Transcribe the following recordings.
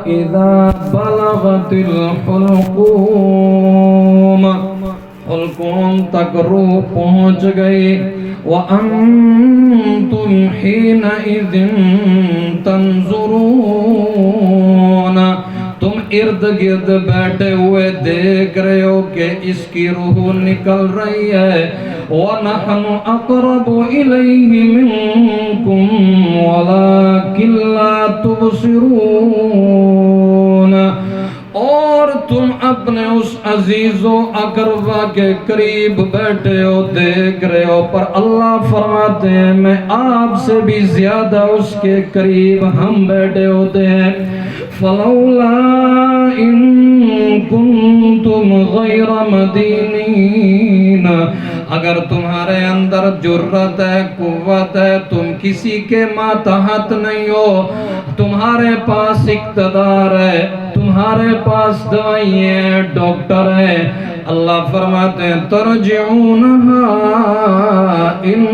إذا بلغت الحلقوم حلقوم تک روح پہنچ گئی وأنتم حينئذ تنظرون تم ارد گرد بیٹھے ہوئے دیکھ رہے ہو کہ اس کی روح نکل رہی ہے وَنَحْنُ أَقْرَبُ إِلَيْهِ مِنْكُمْ وَلَكِنْ لَا تُبْصِرُونَ اور تم اپنے اس عزیز و اقربا کے قریب بیٹھے ہو دیکھ رہے ہو پر اللہ فرماتے ہیں میں آپ سے بھی زیادہ اس کے قریب ہم بیٹھے ہوتے ہیں فَلَوْلَا إِن كُنتُمْ غَيْرَ مَدِينِينَ اگر تمہارے اندر جرت ہے قوت ہے تم کسی کے ماتحت نہیں ہو تمہارے پاس اقتدار ہے تمہارے پاس دوائیں ہیں ڈاکٹر ہے اللہ فرماتے ہیں ترجعونہا ان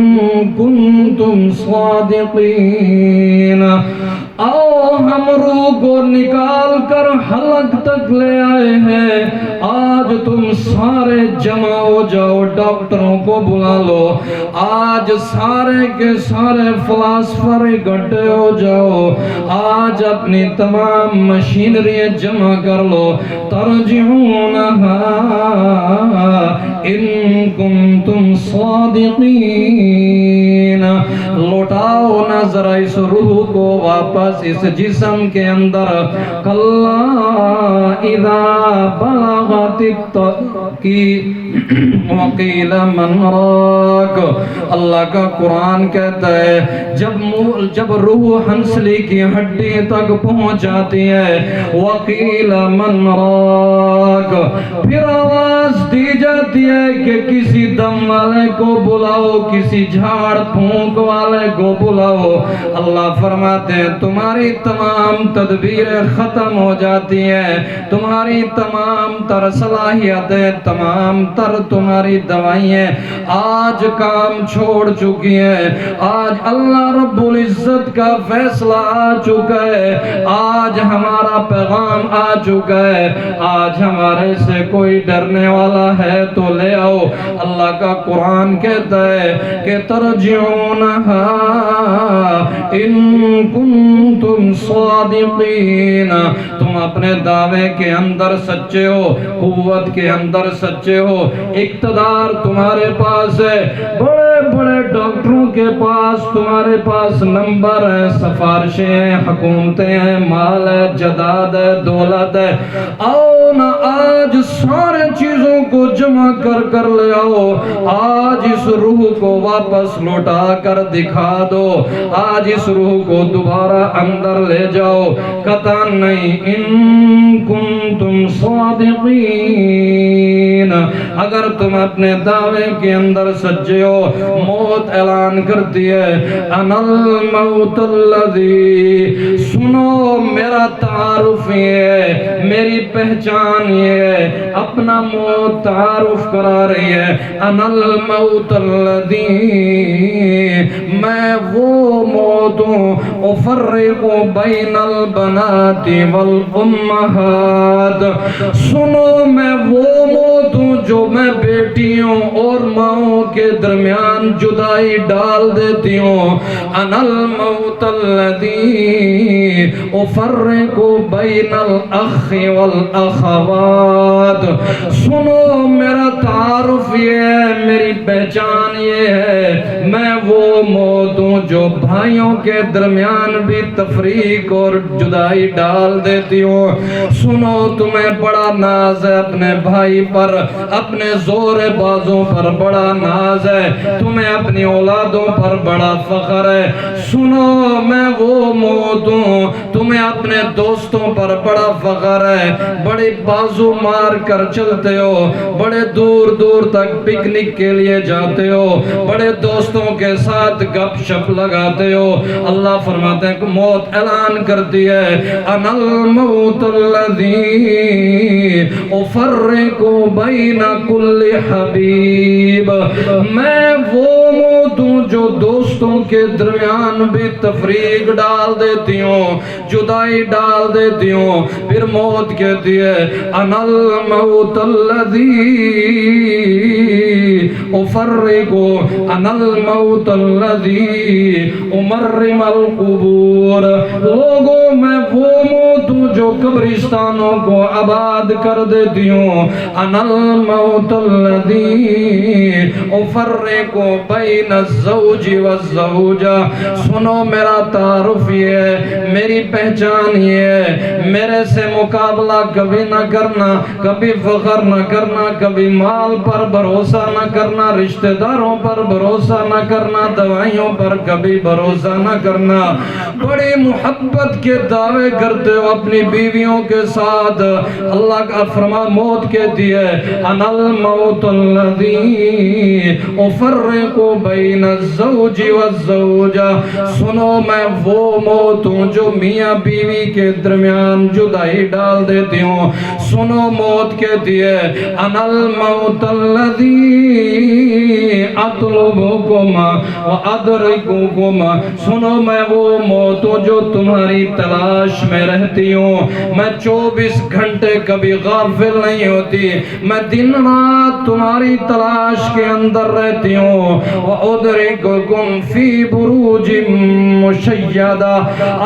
کنتم صادقین آؤ ہم روح کو نکال کر حلق تک لے آئے ہیں آج تم سارے جمع ہو جاؤ ڈاکٹروں کو بلا لو آج سارے کے سارے فلاسفر اکٹھے ہو جاؤ آج اپنی تمام مشینری جمع کر لو ترجعونہا ان کنتم صادقین لوٹاؤ نہ ذرا اس روح کو واپس اس جسم کے اندر کلا اذا بلغت الترقی وقیل من راک اللہ کا قرآن کہتا ہے جب روح ہنسلی کی ہڈی تک پہنچ جاتی ہے وقیل من راک پھر آواز دی جاتی ہے کہ کسی دم والے کو بلاؤ کسی جھاڑ پھونک والے کو بلاؤ اللہ فرماتے ہیں تمہاری تمام تدبیریں ختم ہو جاتی ہیں تمہاری تمام تر صلاحیتیں تمام تر تمہاری دوائیں آج کام چھوڑ چکی ہیں آج اللہ رب العزت کا فیصلہ آ چکا ہے آج ہمارا پیغام آ چکا ہے آج ہمارے سے کوئی ڈرنے والا ہے تو لے آؤ اللہ کا قرآن کہتا ہے کہ ترجعونہا ان کنتم صادقین تم اپنے دعوے کے اندر سچے ہو قوت کے اندر سچے ہو اقتدار تمہارے پاس ہے بڑے بڑے ڈاکٹروں کے پاس تمہارے پاس نمبر ہے سفارشیں ہیں حکومتیں ہیں مال ہے جداد ہے دولت ہے آؤ نا آج سارے چیزوں کو جمع کر لے آؤ آج اس روح کو واپس لوٹا کر دکھا دو آج اس روح کو دوبارہ اندر لے جاؤ قطعاً نہیں ان کنتم صادقین اگر تم اپنے دعوے کے اندر سچے ہو موت اعلان کرتی ہے انا الموت الذی سنو میرا تعارف یہ ہے میری پہچان یہ ہے اپنا موت تعارف کرا رہی ہے انا الموت الذی میں وہ موت ہوں افرق بین البنات والامہات سنو میں وہ موت ہوں جو میں بیٹیوں اور ماؤں کے درمیان جدائی ڈال دیتی ہوں انا الموت الذی افرق بین الاخ والاخوات سنو میرا تعارف یہ ہے میری پہچان یہ ہے میں وہ موت ہوں جو بھائیوں کے درمیان بھی تفریق اور جدائی ڈال دیتی ہوں سنو تمہیں بڑا ناز ہے اپنے بھائی پر اپنے زور بازوں پر بڑا ناز ہے تمہیں اپنی اولادوں پر بڑا فخر ہے سنو میں وہ موت ہوں تمہیں اپنے دوستوں پر بڑا فخر ہے بڑی بازو مار کر چلتے ہو بڑے دور دور تک پکنک کے لیے جاتے ہو بڑے دوستوں کے ساتھ گپ شپ لگاتے ہو اللہ فرماتے ہیں کہ موت اعلان کرتی ہے انا الموت الذی افرق بین کل حبیب میں وہ موت ہوں جو دوستوں کے درمیان بھی تفریق ڈال دیتی ہوں، جدائی ڈال دیتی ہوں۔ پھر موت کہتی ہے انا الموت الذی افرق، انا الموت الذی امرم القبور۔ لوگوں میں وہ موت ہوں جو قبرستانوں کو آباد کر دیتی ہوں۔ انا الموت الذی افرق بین الزوج والزوجہ۔ سنو میرا تعارف یہ ہے، میری پہچان یہ ہے، میرے سے مقابلہ کبھی نہ کرنا، کبھی فخر نہ کرنا، کبھی مال پر بھروسہ نہ کرنا، رشتہ داروں پر بھروسہ نہ کرنا، دوائیوں پر کبھی بھروسہ نہ کرنا۔ بڑی محبت کے دعوے کرتے ہو اپنی بیویوں کے ساتھ، اللہ کا فرمان موت کہتی ہے انا الموت الذی افرق بین الزوج والزوجہ۔ سنو میں وہ موت ہوں جو میاں بیوی کے درمیان جدائی ڈال دیتی ہوں۔ سنو موت کہتی ہے انا الموت الذی اطلبکم وادرککم۔ سنو میں وہ موت ہوں جو تمہاری تلاش میں رہتی ہوں، میں 24 گھنٹے کبھی غافل نہیں ہوتی، میں دن رات تمہاری تلاش کے اندر رہتی ہوں۔ وَأُدْرِكُكُمْ فِي بُرُوجٍ مُشَيَّدَةٍ۔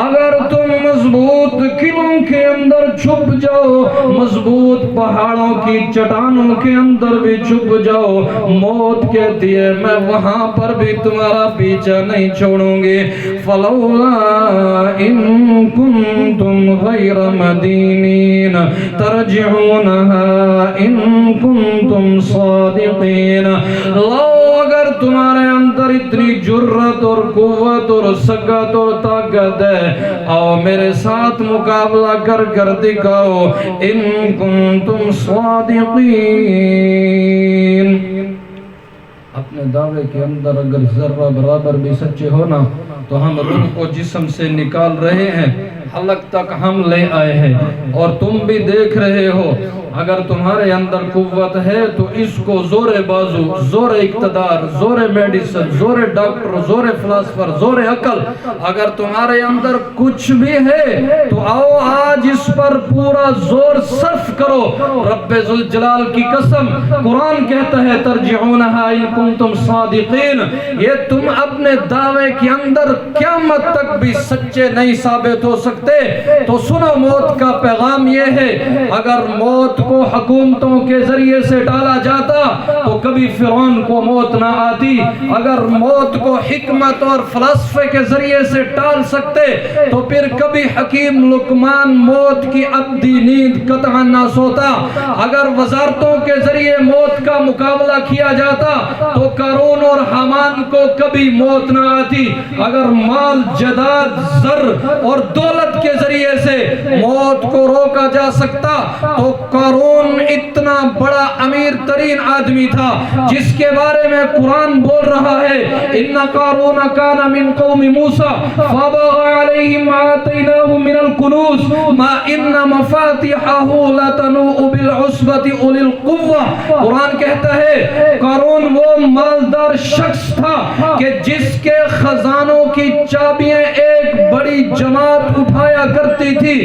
اگر تم مضبوط قلعوں کے اندر چھپ جاؤ، مضبوط پہاڑوں کی چٹانوں کے اندر بھی چھپ جاؤ، موت کہتی ہے میں وہاں پر بھی تمہارا پیچھا نہیں چھوڑوں گی۔ فَلَوْلَا إِن كُنتُمْ غَيْرَ مَدِينِينَ تَرْجِعُونَهَا إِن كُنتُمْ صَادِقِينَ۔ لو اگر تمہارے اندر اتنی جرت اور قوت اور سکت اور طاقت ہے، آؤ میرے ساتھ مقابلہ کر کر دکھاؤ، ان کنتم صادقین۔ اپنے دعوے کے اندر اگر ذرہ برابر بھی سچے ہونا تو ہم روح کو جسم سے نکال رہے ہیں، حلق تک ہم لے آئے ہیں، اور تم بھی دیکھ رہے ہو۔ اگر تمہارے اندر قوت ہے تو اس کو زور بازو، زور اقتدار، زور میڈیسن، زور ڈاکٹر، زور فلاسفر، زور عقل، اگر تمہارے اندر کچھ بھی ہے تو آؤ آج اس پر پورا زور صرف کرو۔ رب ذوالجلال کی قسم، قرآن کہتا ہے ترجعونہا ان کنتم صادقین۔ یہ تم اپنے دعوے کے اندر قیامت تک بھی سچے نہیں ثابت ہو سکتے تو سنو موت کا پیغام یہ ہے، اگر موت کو حکومتوں کے ذریعے سے ڈالا جاتا تو کبھی فرعون کو موت نہ آتی، اگر موت کو حکمت اور فلسفے کے ذریعے سے ٹال سکتے تو پھر کبھی حکیم لقمان موت کی ابدی نیند قطعا نہ سوتا، اگر وزارتوں کے ذریعے موت کا مقابلہ کیا جاتا تو قارون اور حامان کو کبھی موت نہ آتی، اگر مال جداد زر اور دولت کے ذریعے سے موت کو روکا جا سکتا تو قارون اتنا بڑا امیر ترین آدمی تھا جس کے بارے میں قرآن بول رہا ہے ان قارون کان من قوم موسیٰ فبغى عليهم آتيناه من الكنوز ما ان مفاتحه لتنوء بالعصبة اولي القوة۔ قرآن کہتا ہے قارون وہ مالدار شخص تھا کہ جس کے خزانوں کی چابیاں ایک بڑی جماعت اٹھایا کرتی تھی۔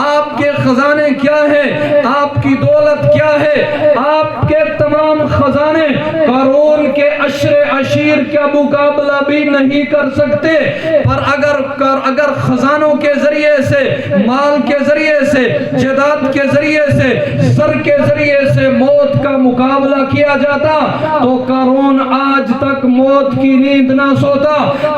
آپ کے خزانے کیا ہے، آپ کی دولت کیا ہے، آپ کے تمام خزانے قارون کے عشیر کا مقابلہ بھی نہیں کر سکتے، پر اگر خزانوں کے ذریعے سے، مال کے ذریعے سے، جداد کے ذریعے سے، زر کے ذریعے سے موت کا مقابلہ کیا جاتا تو قارون آج تک موت کی نیند نہ سوتا۔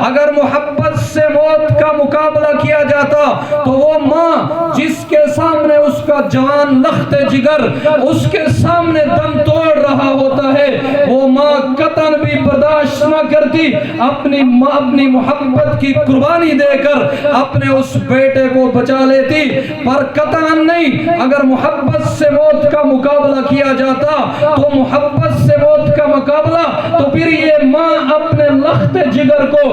اگر محبت سے موت کا مقابلہ کیا جاتا تو وہ ماں جس کے سامنے اس کا جوان لخت جگر اس کے سامنے دم توڑ رہا ہوتا ہے، وہ ماں قطعاً بھی برداشت نہ کرتی اپنی محبت کی قربانی دے کر اپنے اس بیٹے کو بچا لیتی، پر قطعاً نہیں۔ اگر محبت سے موت کا مقابلہ کیا جاتا تو محبت سے موت کا مقابلہ تو پھر یہ ماں اپنے لخت جگر کو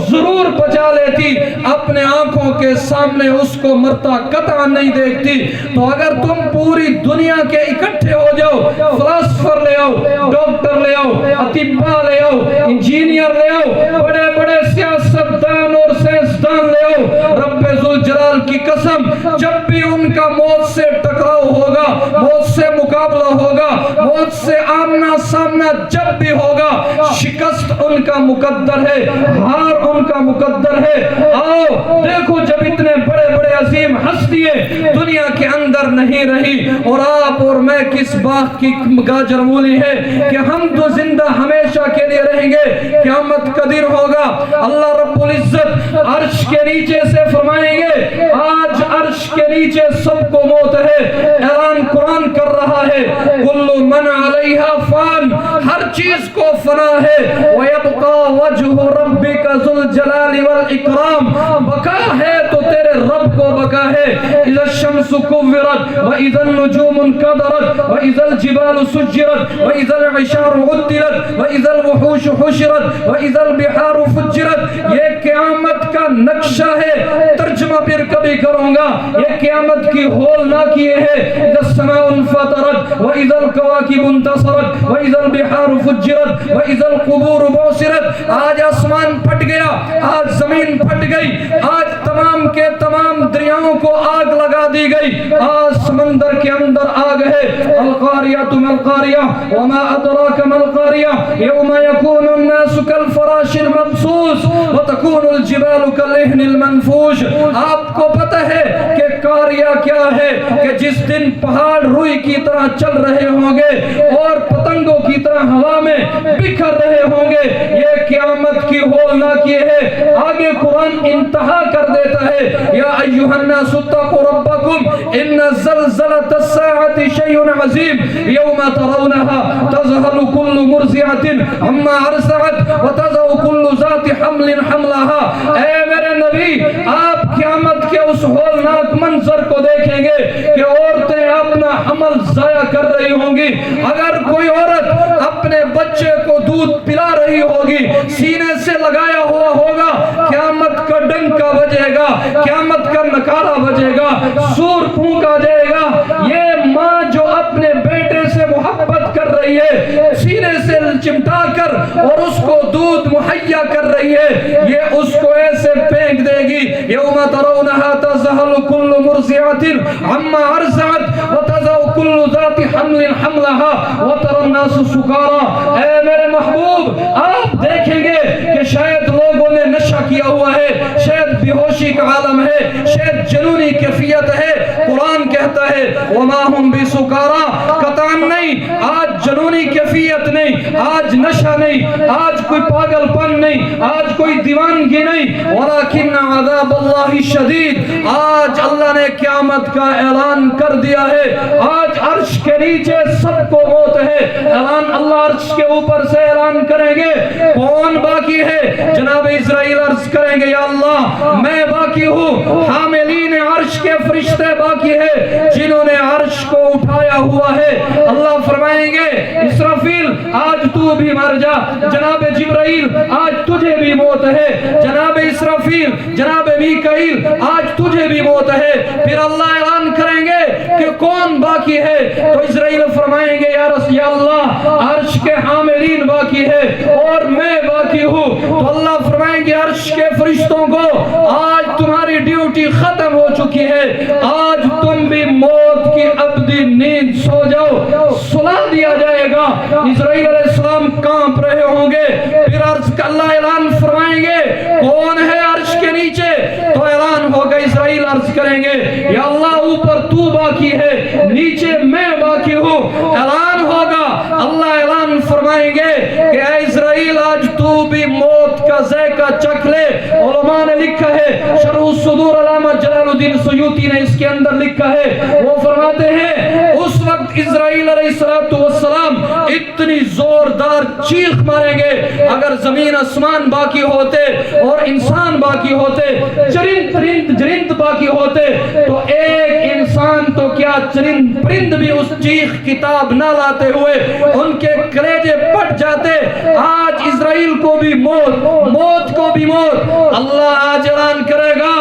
ضرور بچا لیتی، اپنے آنکھوں کے سامنے اس کو مرتا قطعاً نہیں دیکھتی۔ تو اگر تم پوری دنیا کے اکٹھے ہو جاؤ، فلاسفر لے आओ, डॉक्टर ले आओ, अतिब्बा ले आओ, इंजीनियर ले आओ, बड़े बड़े सियासतदान और साइंसदान ले आओ। रब्बे जुल जलाल की कसम, जब भी उनका मौत से टकराव होगा, मौत से मुकाबला होगा, मौत से आमना सामना जब भी होगा, शिकस्त उनका मुकद्दर है, हार उनका मुकद्दर है। आओ देखो, जब इतने बड़े बड़े अजीम हस्तियां दुनिया के अंदर नहीं रही, और आप और मैं किस बात की गाजर मूली है कि हम तो जिंदा हमेशा के लिए रहेंगे, क़यामत का दिन होगा। अल्लाह रब्बुल इज्जत अर्श के नीचे से फरमाएंगे, आज अर्श के नीचे सबको मौत है। ऐलान कुरान कर रहा है, कुल्लु मन अलैहा फान, हर चीज को फना है। व यबका वजहु रब्बिका जुल जलाली वल इकराम, बका है तो तेरे रब को बका है। इज़ा शम्सु कुव्विरत व इज़ा नुजूमु कदरत व इज़ा जिबालु सुज्जिरत व इज़ा इशारु उद्दिलत व इज़ा वुहूशु हुशिरत व इज़ा बिहारु फुज्जिरत। ये क़यामत का नक्शा है, तर्जुमा फिर कभी करूंगा। ये क़यामत की होल ना किए है। इज़ा समाउन फतरत व इज़ा कवाकिबु इंतसरत व इज़ा बिहारु फुज्जिरत व इज़ा कुबूरु बुसिरत। आज आसमान फट गया, आज जमीन फट गई, आज तमाम के तमाम दरियाओं को आग लगा दी गई, आज समंदर के अंदर आग है। अल कारिया तुमल कारिया वमा अदराका मल कारिया यौमा यकूनु अन्नासु कल फराशिल मबसूस व तकूनुल जिबालु कल इहनिल मनफूश। आपको पता है कि कारिया क्या है, कि जिस दिन पहाड़ रुई की तरह चल रहे होंगे और पतंगों की तरह हवा में बिखर रहे होंगे। ये क़यामत की होल ना किए है। आगे कुरान इंतहा कर देता है, या अय्युहन्नासु तक़ू रब्बकुम इन्न ज़लज़लतस साअति शैउन अज़ीम यौमा तरौनहा तज़हलु कुल्लु मुर्ज़िअतिन अम्मा अरज़अत व तज़उ कुल्लु ज़ाति हम्लिन हम्लहा। ऐ मेरे नबी, आप क़यामत के उस होलनाक मंजर को देखेंगे कि औरतें अपना हमल ज़ाया कर रही होंगी। अगर कोई औरत अपने बच्चे को दूध पिला रही होगी, सीने से लगाया हुआ होगा, क़यामत का डंका बजेगा, क़यामत का नकारा बजेगा, सूर फूंका जाएगा। ये माँ जो अपने बेटे से मोहब्बत कर रही है, सीने से चिमटा कर और उसको दूध मुहैया कर रही है, ये उसको ऐसे फेंक देगी। यौमा तरौनहा तज़हलु कुल्लु मुर्ज़िअतिन अम्मा अरज़अत व तज़उ कुल्लु ज़ाति हम्लिन हम्लहा व तरन्नासु सुकारा। ऐ मेरे महबूब, आप देखेंगे कि शायद लोगों ने नशा किया हुआ है, शायद बेहोशी का आलम है, शायद जुनूनी कैफियत है। कुरान कहता है वमा हुम बिसुकारा, कतान नहीं, आज जुनूनी कैफियत नहीं, आज नशा नहीं, आज कोई पागलपन नहीं, आज कोई दीवानगी नहीं, वलाकिन अज़ाबुल्लाहि शदीद। आज अल्लाह ने क़यामत का ऐलान कर दिया है। आज अर्श के नीचे सबको मौत है। ऐलान अल्लाह अर्श के ऊपर से ऐलान करेंगे, कौन बाकी है? जनाब इस्राइल अर्ज करेंगे, या अल्लाह मैं बाकी हूँ, हामिलीन अर्श के फरिश्ते बाकी है जिन्होंने अर्श को उठाया हुआ है। अल्लाह फरमाएंगे, इसराफील आज तू भी मर जा। जनाब जिब्राइल आज तुझे भी मौत है। जनाब इसराफील, जनाब मीकाईल आज तुझे भी मौत है। फिर अल्लाह ऐलान करेंगे कि कौन बाकी है? तो इस्राइल फरमाएंगे, या अल्लाह अर्श के हामिलीन बाकी है और मैं बाकी हूँ। तो अल्लाह फरमाएंगे अर्श के फरिश्तों को, आज तुम्हारी ड्यूटी खत्म हो चुकी है, आज तुम भी मौत की अब्दी नींद सो जाओ, सुला दिया जाएगा। इस्राइल अलैहिस्सलाम कांप रहे होंगे। फिर अर्श का अल्लाह ऐलान फरमाएंगे, कौन है अर्श के नीचे? तो ऐलान होगा, इस्राइल अर्ज करेंगे, या अल्लाह ऊपर तू बाकी है, नीचे मैं बाकी हूँ। ऐलान होगा, अल्लाह ऐलान फरमाएंगे कि ऐ इस्राइल आज तू भी मौत का ज़ायका चख ले। उलमा ने लिखा है, शरह सुदूर अल्लामा जलालुद्दीन सुयूती ने इसके अंदर लिखा है, वो फरमाते हैं उस वक्त इस्राइल अलैहिस्सलातु वस्सलाम इतनी जोरदार चीख मारेंगे, अगर जमीन आसमान बाकी होते और इंसान बाकी होते, चरिंद बाकी होते, तो एक इंसान तो क्या चरिंद परिंद भी उस चीख किताब ना लाते हुए उनके कलेजे फट जाते। आज इस्राइल को भी मौत को भी मौत। अल्लाह आज ऐलान करेगा,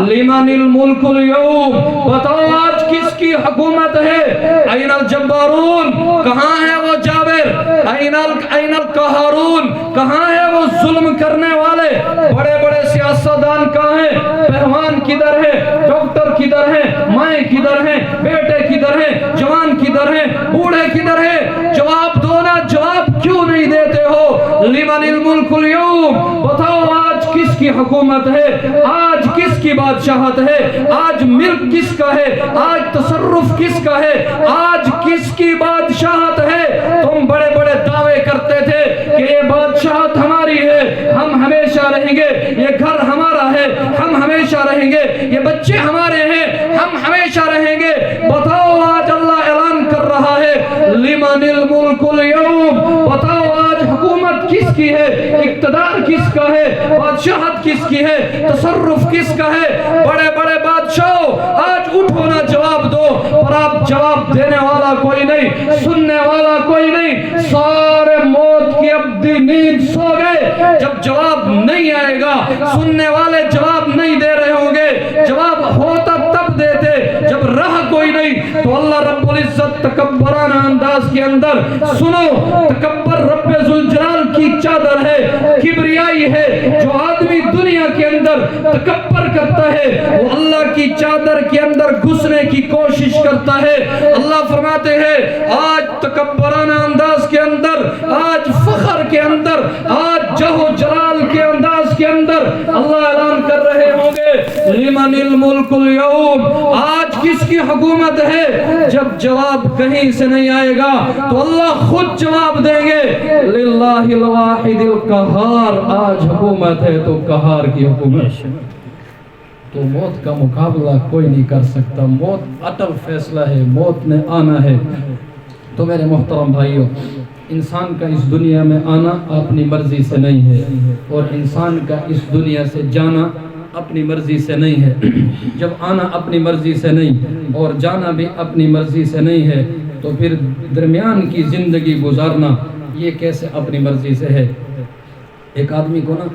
लिमनिल मुल्कुल यौम, बताओ आज किसकी हुकूमत है। ऐनल जब्बारून, कहाँ है वो जाबिर? ऐनल कहारून, कहाँ है वो जुल्म करने वाले? बड़े बड़े सियासतदान कहाँ हैं? पहलवान किधर है? डॉक्टर किधर है? माएँ किधर हैं? बेटे किधर हैं? जवान किधर हैं? बूढ़े किधर हैं? जवाब दो ना, जवाब क्यों नहीं देते हो? लिमनिल मुल्कुल यौम, बताओ आज किसकी हुकूमत है? आज किसकी बादशाहत है? आज मिल्क किसका है? आज तसर्रुफ किसका है? आज किसकी बादशाहत है? तुम बड़े बड़े दावे करते थे कि ये बादशाहत हमारी है, हम हमेशा रहेंगे, ये घर हमारा है, हम हमेशा रहेंगे, ये बच्चे हमारे हैं, हम हमेशा रहेंगे। बताओ आज अल्लाह ऐलान कर रहा है लिमनिल मुल्कुल यौम, बताओ आज हुकूमत किसकी है? इक्तदार किसका है? बादशाहत किसकी है? तसर्रुफ किसका है? बड़े बड़े बादशाहों, आज उठो ना, जवाब दो। पर आप जवाब देने वाला कोई नहीं, सुनने वाला कोई नहीं, सारे मौत की अब्दी नींद सो गए। जब जवाब नहीं आएगा, सुनने वाले जवाब नहीं दे रहे होंगे, जवाब होता तब देते जब रहा कोई नहीं। तो अल्लाह रब्बुल इज्जत तकब्बराना अंदाज के अंदर, सुनो, तकब्बर रब्बे जुल जलाल की चादर है, किबरियाई है। जो आदमी दुनिया के अंदर तकब्बर करता है वो अल्लाह की चादर के अंदर घुसने की कोशिश करता है। अल्लाह फरमाते हैं आज तकब्बराना अंदाज के अंदर, आज फख्र के अंदर, आज जहो जलाल के अंदाज के अंदर अल्लाह ऐलान कर रहे होंगे लिमनिल मुल्कुल यौम, आज किसकी हुकूमत है? जब जवाब कहीं से नहीं आएगा तो अल्लाह खुद जवाब देंगे लिल्लाहिल वाहिदिल कहार, आज हुकूमत है तो कहार की हुकूमत। तो मौत का मुकाबला कोई नहीं कर सकता, मौत अटल फैसला है, मौत ने आना है। तो मेरे मोहतरम भाइयों, इंसान का इस दुनिया में आना अपनी मर्जी से नहीं है और इंसान का इस दुनिया से जाना अपनी मर्जी से नहीं है। जब आना अपनी मर्जी से नहीं और जाना भी अपनी मर्जी से नहीं है तो फिर दरमियान की ज़िंदगी गुजारना ये कैसे अपनी मर्जी से है? एक आदमी को ना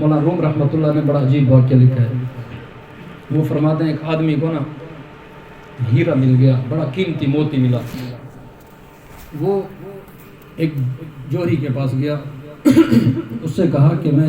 मौलाना रूम रहमतुल्लाह ने बड़ा अजीब वाक़या लिखा है। वो फरमाते हैं एक आदमी को ना हीरा मिल गया, बड़ा कीमती मोती मिला। वो एक जोहरी के पास गया, उससे कहा कि मैं